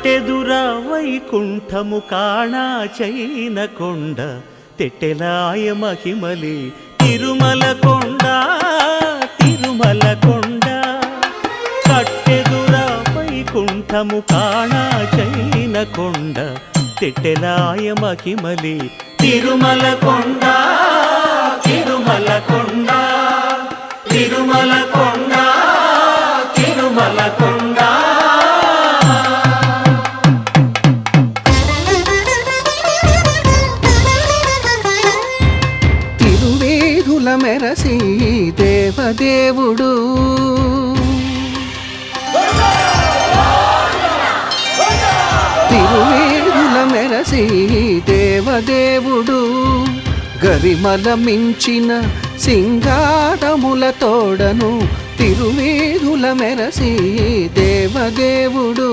కట్టెదురా వైకుంఠము కాణా చైన కొండ తెట్టెలాయ మహిమలి తిరుమల కొండ తిరుమల కొండ కట్టెదురా వైకుంఠము కాణా చైన కొండ తెట్టెలాయ మహిమలి తిరుమల కొండ తిరుమల కొండ తిరుమల కొండ తిరుమల కొండ తిరువేధుల మెరసి దేవదేవుడు తిరువేధుల మెరసి దేవదేవుడు గరిమల మించిన సింగారముల తోడను తిరువేధుల మెరసి దేవదేవుడు